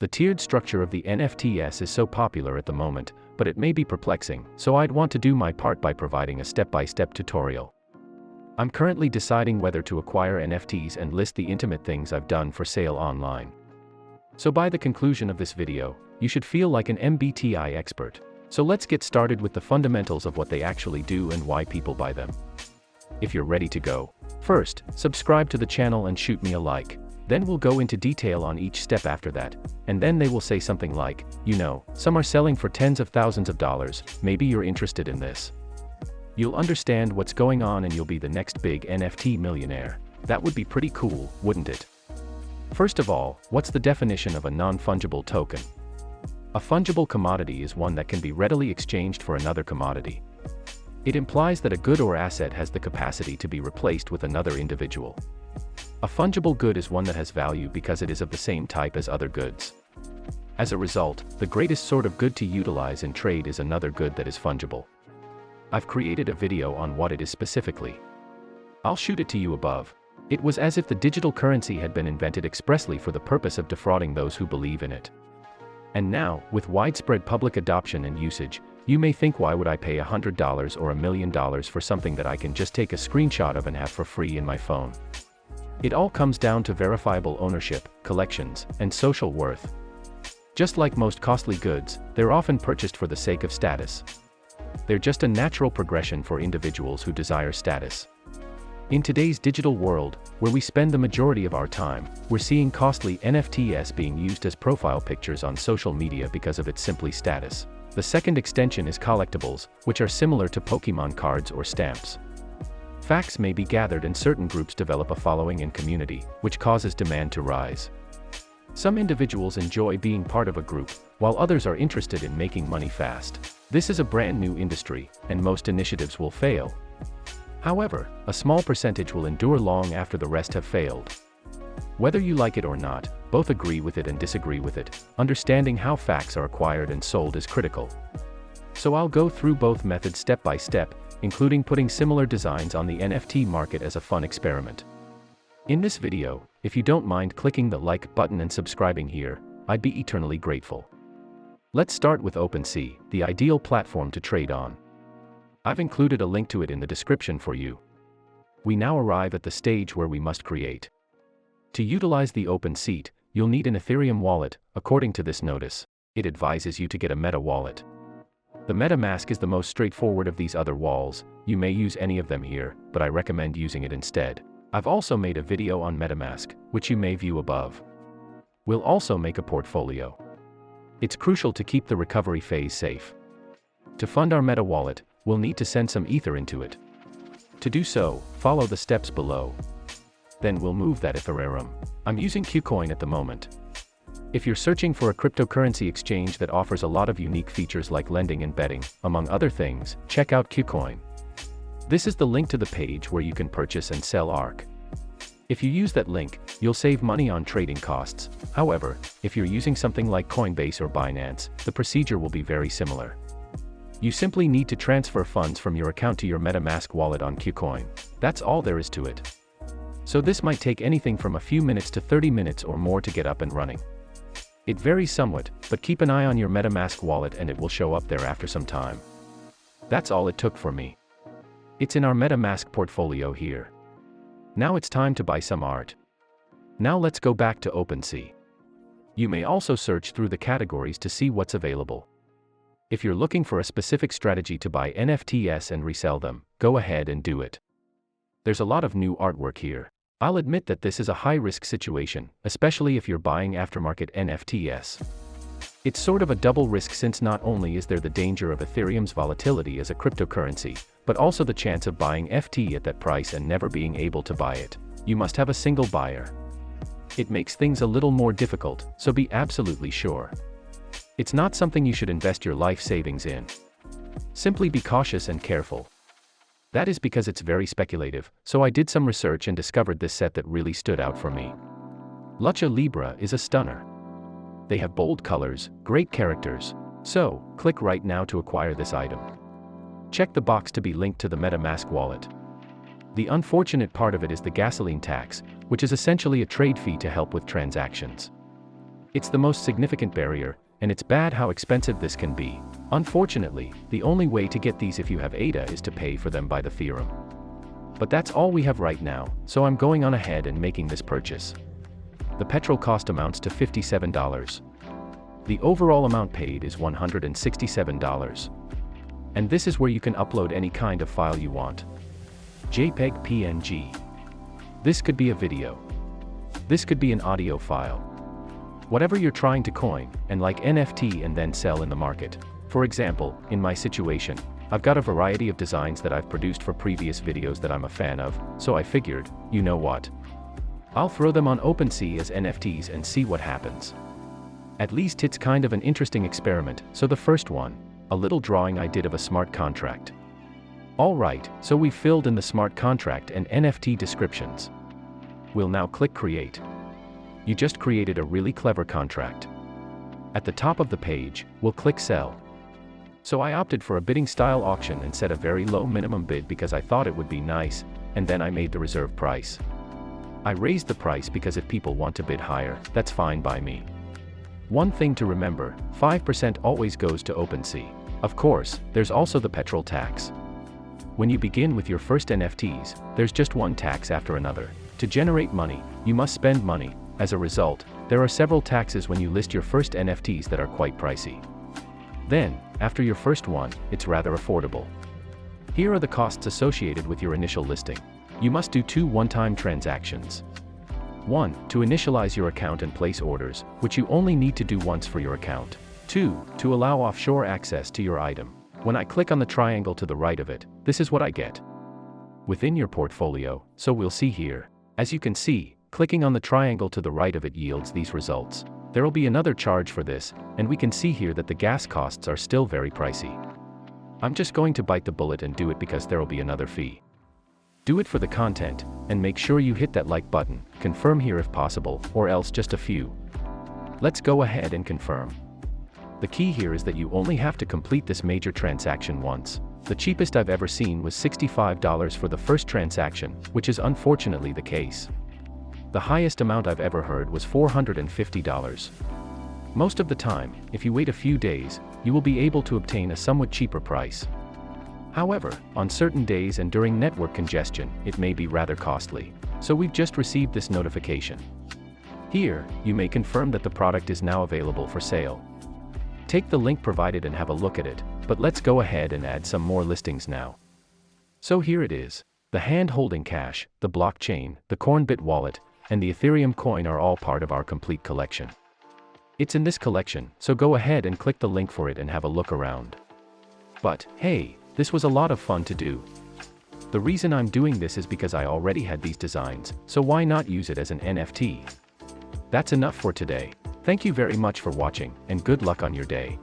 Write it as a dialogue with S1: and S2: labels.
S1: The tiered structure of the NFTs is so popular at the moment, but it may be perplexing, so I'd want to do my part by providing a step-by-step tutorial. I'm currently deciding whether to acquire NFTs and list the intimate things I've done for sale online. So by the conclusion of this video, you should feel like an MBTI expert. So let's get started with the fundamentals of what they actually do and why people buy them. If you're ready to go, first, subscribe to the channel and shoot me a like. Then we'll go into detail on each step after that, and then they will say something like, you know, some are selling for tens of thousands of dollars, maybe you're interested in this. You'll understand what's going on and you'll be the next big NFT millionaire. That would be pretty cool, wouldn't it? First of all, what's the definition of a non-fungible token? A fungible commodity is one that can be readily exchanged for another commodity. It implies that a good or asset has the capacity to be replaced with another individual. A fungible good is one that has value because it is of the same type as other goods. As a result, the greatest sort of good to utilize in trade is another good that is fungible. I've created a video on what it is specifically. I'll shoot it to you above. It was as if the digital currency had been invented expressly for the purpose of defrauding those who believe in it. And now, with widespread public adoption and usage, you may think, why would I pay $100 or $1 million for something that I can just take a screenshot of and have for free in my phone? It all comes down to verifiable ownership, collections, and social worth. Just like most costly goods, they're often purchased for the sake of status. They're just a natural progression for individuals who desire status. In today's digital world, where we spend the majority of our time, we're seeing costly NFTs being used as profile pictures on social media because of its simply status. The second extension is collectibles, which are similar to Pokemon cards or stamps. Facts may be gathered and certain groups develop a following and community, which causes demand to rise. Some individuals enjoy being part of a group, while others are interested in making money fast. This is a brand new industry, and most initiatives will fail. However, a small percentage will endure long after the rest have failed. Whether you like it or not, both agree with it and disagree with it. Understanding how facts are acquired and sold is critical. So I'll go through both methods step by step, including putting similar designs on the NFT market as a fun experiment. In this video, if you don't mind clicking the like button and subscribing here, I'd be eternally grateful. Let's start with OpenSea, the ideal platform to trade on. I've included a link to it in the description for you. We now arrive at the stage where we must create. To utilize the OpenSea, you'll need an Ethereum wallet. According to this notice, it advises you to get a Meta wallet. The MetaMask is the most straightforward of these other wallets. You may use any of them here, but I recommend using it instead. I've also made a video on MetaMask, which you may view above. We'll also make a portfolio. It's crucial to keep the recovery phase safe. To fund our Meta wallet, we'll need to send some Ether into it. To do so, follow the steps below. Then we'll move that Ethereum. I'm using KuCoin at the moment. If you're searching for a cryptocurrency exchange that offers a lot of unique features like lending and betting, among other things, check out KuCoin. This is the link to the page where you can purchase and sell ARK. If you use that link, you'll save money on trading costs. However, if you're using something like Coinbase or Binance, the procedure will be very similar. You simply need to transfer funds from your account to your MetaMask wallet on KuCoin. That's all there is to it. So this might take anything from a few minutes to 30 minutes or more to get up and running. It varies somewhat, but keep an eye on your MetaMask wallet and it will show up there after some time. That's all it took for me. It's in our MetaMask portfolio here. Now it's time to buy some art. Now let's go back to OpenSea. You may also search through the categories to see what's available. If you're looking for a specific strategy to buy NFTs and resell them, go ahead and do it. There's a lot of new artwork here. I'll admit that this is a high-risk situation, especially if you're buying aftermarket NFTs. It's sort of a double risk since not only is there the danger of Ethereum's volatility as a cryptocurrency, but also the chance of buying FT at that price and never being able to buy it. You must have a single buyer. It makes things a little more difficult, so be absolutely sure. It's not something you should invest your life savings in. Simply be cautious and careful. That is because it's very speculative, so I did some research and discovered this set that really stood out for me. Lucha Libre is a stunner. They have bold colors, great characters. So, click right now to acquire this item. Check the box to be linked to the MetaMask wallet. The unfortunate part of it is the gasoline tax, which is essentially a trade fee to help with transactions. It's the most significant barrier, and it's bad how expensive this can be. Unfortunately, the only way to get these if you have ADA is to pay for them by the theorem. But that's all we have right now, so I'm going on ahead and making this purchase. The petrol cost amounts to $57. The overall amount paid is $167. And this is where you can upload any kind of file you want. JPEG, PNG. This could be a video. This could be an audio file. Whatever you're trying to coin, and like NFT and then sell in the market. For example, in my situation, I've got a variety of designs that I've produced for previous videos that I'm a fan of, so I figured, you know what? I'll throw them on OpenSea as NFTs and see what happens. At least it's kind of an interesting experiment. So the first one, a little drawing I did of a smart contract. Alright, so we filled in the smart contract and NFT descriptions. We'll now click Create. You just created a really clever contract. At the top of the page, we'll click Sell. So I opted for a bidding style auction and set a very low minimum bid because I thought it would be nice, and then I made the reserve price. I raised the price because if people want to bid higher, that's fine by me. One thing to remember, 5% always goes to OpenSea. Of course, there's also the petrol tax. When you begin with your first NFTs, there's just one tax after another. To generate money, you must spend money. As a result, there are several taxes when you list your first NFTs that are quite pricey. Then, after your first one, it's rather affordable. Here are the costs associated with your initial listing. You must do 2 one-time transactions. 1. To initialize your account and place orders, which you only need to do once for your account. 2. To allow offshore access to your item. When I click on the triangle to the right of it, this is what I get within your portfolio, so we'll see here. As you can see, clicking on the triangle to the right of it yields these results. There'll be another charge for this, and we can see here that the gas costs are still very pricey. I'm just going to bite the bullet and do it because there'll be another fee. Do it for the content, and make sure you hit that like button, confirm here if possible, or else just a few. Let's go ahead and confirm. The key here is that you only have to complete this major transaction once. The cheapest I've ever seen was $65 for the first transaction, which is unfortunately the case. The highest amount I've ever heard was $450. Most of the time, if you wait a few days, you will be able to obtain a somewhat cheaper price. However, on certain days and during network congestion, it may be rather costly. So we've just received this notification. Here, you may confirm that the product is now available for sale. Take the link provided and have a look at it, but let's go ahead and add some more listings now. So here it is. The hand-holding cash, the blockchain, the Cornbit wallet, and the Ethereum coin are all part of our complete collection. It's in this collection, so go ahead and click the link for it and have a look around. But, hey, this was a lot of fun to do. The reason I'm doing this is because I already had these designs, so why not use it as an NFT? That's enough for today. Thank you very much for watching, and good luck on your day.